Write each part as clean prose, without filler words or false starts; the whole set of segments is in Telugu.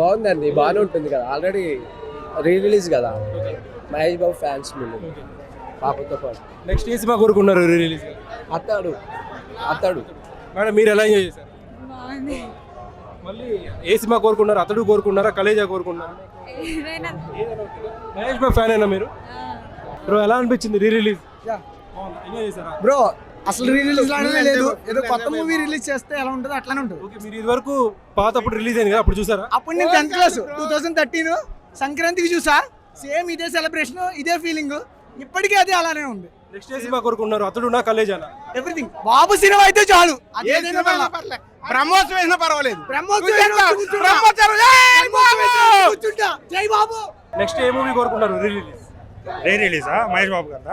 బాగుందండి, బాగానే ఉంటుంది కదా. ఆల్రెడీ రీ రిలీజ్ కదా, మహేష్ బాబు ఫ్యాన్స్ ముందు పాపతో పాటు. నెక్స్ట్ ఏ సినిమా కోరుకున్నారు రిలీజ్? అతడు అతడు మేడం మీరు ఎలా ఎంజాయ్ చేశారు? బాగుంది. మళ్ళీ ఏ సినిమా కోరుకున్నారు? అతడు కోరుకున్నారా, కలేజా కోరుకున్నారా? ఏదైనా మహేష్ బాబు ఫ్యాన్ అయినా మీరు? బ్రో ఎలా అనిపించింది రీ రిలీజ్? ఎంజాయ్ చేశారా? బ్రో అసలు రీ రిలీజ్ లానే లేదు, ఏదో కొత్త మూవీ రిలీజ్ చేస్తే ఎలా ఉంటుందో అట్లానే ఉంటుంది. ఓకే, మీరు ఇది వరకు పాతప్పుడు రిలీజ్ అయింది కదా, అప్పుడు చూసారా? అప్పుడు నేను 10th క్లాస్ 2013 సంక్రాంతికి చూసా, సేమ్ ఇదే సెలబ్రేషన్, ఇదే ఫీలింగ్, ఇప్పటికీ అది అలానే ఉంది. నెక్స్ట్ ఏ సినిమా కోరుకున్నారు? అతడు నా కలేజానా? ఎవ్రీథింగ్ బాబు సినిమా అయితే చాలు, అదే బ్రహ్మోత్సవం వేసినా పర్వాలేదు. జై బాబు. నెక్స్ట్ ఏ మూవీ కోరుకున్నారు రీ రిలీజ్? రీ రిలీజా? మహేష్ బాబు గారు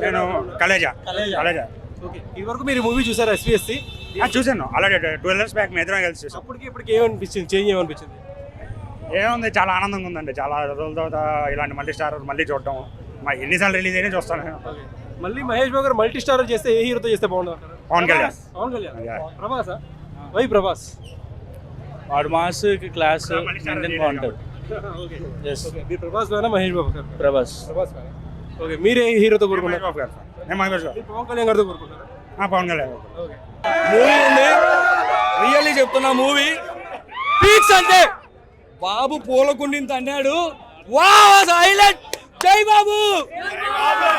నేను కలేజా. ఓకే, ఇది వరకు మీరు మూవీ చూసారా ఎస్విఎస్సి? చూసాను అలాగే 12 years బ్యాక్ మేము కలిసి చూసాం. అప్పటికి ఇప్పటికి ఏమనిపించింది, చేంజ్ ఏమనిపించింది? ఏముంది, చాలా ఆనందంగా ఉందండి. చాలా రోజుల తర్వాత ఇలాంటి మల్టీ స్టార్ మళ్ళీ చూడటం, ఎన్నిసార్లు రిలీజ్ అయినా చూస్తాను. మళ్ళీ మహేష్ బాబు గారు మల్టీ స్టార్ చేస్తే ఏ హీరోతో చేస్తే బాగుంటుంది? పవన్ కళ్యాణ్. పవన్ కళ్యాణ్. ప్రభాసా? వై ప్రభాస్? వాడు మాస్ క్లాస్ బాగుంటుంది. మీరు ప్రభాస్ ఫ్యానా మహేష్ బాబు గారు? ప్రభాస్. ప్రభాస్ ఫ్యాన్. ఓకే, మీరే హీరోతో కోరుకున్నారు? మహేష్ బాబు గారు. నేను మహేష్ బాబు. మీరు పవన్ కళ్యాణ్ గారితో కోరుకున్నారా? పవన్ కళ్యాణ్. ఓకే, మూవీ ఉంది, రియల్లీ చెప్తున్నా, మూవీ పీక్స్ అంటే బాబు పూలకుండింత అన్నాడు. Wow highlight. జై బాబు,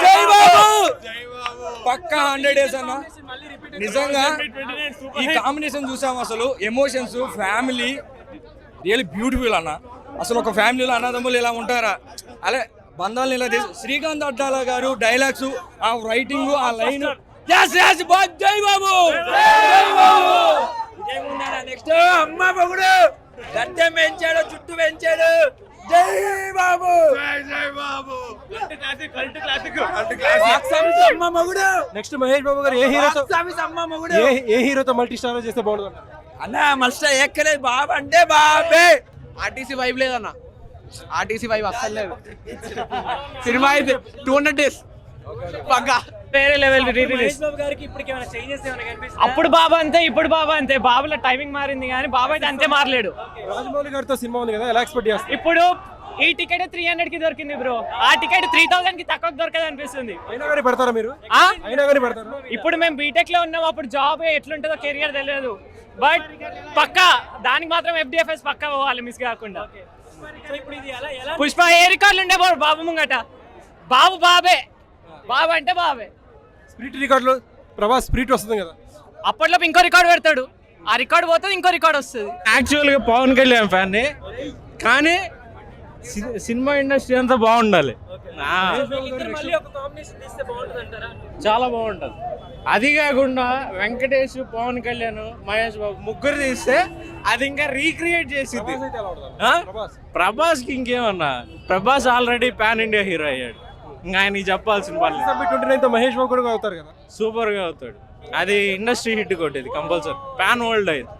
జై బాబు, పక్కా 100 days అన్న. నిజంగా ఈ కాంబినేషన్ చూసాం, అసలు ఎమోషన్స్, ఫ్యామిలీ రియల్లీ బ్యూటిఫుల్ అన్న. అసలు ఒక ఫ్యామిలీలో అన్నదమ్ములు ఇలా ఉంటారా, అలా బంధాలను ఇలా శ్రీకాంత్ అడ్డాల గారు డైలాగ్స్, ఆ రైటింగ్, ఆ లైన్, జై బాబు. నెక్స్ట్ అమ్మ మొగుడు గద్దె పెంచాడు, చుట్టూ పెంచాడు. జై బాబు, జై బాబు. అమ్మ మొగుడు. నెక్స్ట్ మహేష్ బాబు గారు ఏ హీరోతో మల్టీ స్టార్ చేస్తే బాగుంటుంది అన్న? మస్టర్ ఎక్కలేదు, బాబు అంటే బాబే. ఆర్టీసీ వైబ్ లేదన్న, ఆర్టీసీ వైబ్ అస్సలు లేదు. సినిమా అయితే 200 days పక్కా వేరే లెవెల్ రీ రిలీజ్. అప్పుడు బాబా అంతే, ఇప్పుడు బాబా అంతే. బాబులో టైమింగ్ మారింది కానీ బాబా అయితే అంతే మారలేడు. రాజమౌళి గారితో సినిమా ఉంది కదా, ఎలా ఎక్స్పెక్ట్ చేస్తారు? ఇప్పుడు ఈ టికెట్ 300 కి దొరికింది బ్రో, ఆ టికెట్ 3000 కి తక్కువ దొరకదు అనిపిస్తుంది. అయినా కానీ పెడతారా మీరు? అయినా కానీ పెడతారు. ఇప్పుడు మేము బీటెక్ లో ఉన్నాం, అప్పుడు జాబ్ ఎట్లుంటుందో కెరియర్ తెలియదు, బట్ పక్కా దానికి మాత్రం FDFS పక్కా పోవాలి, మిస్ కాకుండా. పుష్ప ఏ రికార్డులు ఉండే బాబు ముంగట, బాబు బాబే, బాబు అంటే బాబే. స్ప్రిట్ రికార్డులో ప్రభాస్ స్ప్రిట్ వస్తుంది కదా, అప్పట్లో ఇంకో రికార్డు పెడతాడు, ఆ రికార్డు పోతుంది, ఇంకో రికార్డు వస్తుంది. యాక్చువల్గా పవన్ కళ్యాణ్ ఫ్యాన్ని, కానీ సినిమా ఇండస్ట్రీ అంతా బాగుండాలి. చాలా బాగుంటుంది. అది కాకుండా వెంకటేష్, పవన్ కళ్యాణ్, మహేష్ బాబు ముగ్గురు తీస్తే అది ఇంకా రీక్రియేట్ చేసింది. ప్రభాస్కి ఇంకేమన్నా, Prabhas already pan India hero అయ్యాడు, ఇంకా ఆయనకి చెప్పాల్సిన పని. 29th మహేష్ బాబు కూడా అవుతారు కదా, సూపర్గా అవుతాడు. అది ఇండస్ట్రీ హిట్ కొట్టేది కంపల్సరీ, పాన్ వరల్డ్ అయింది.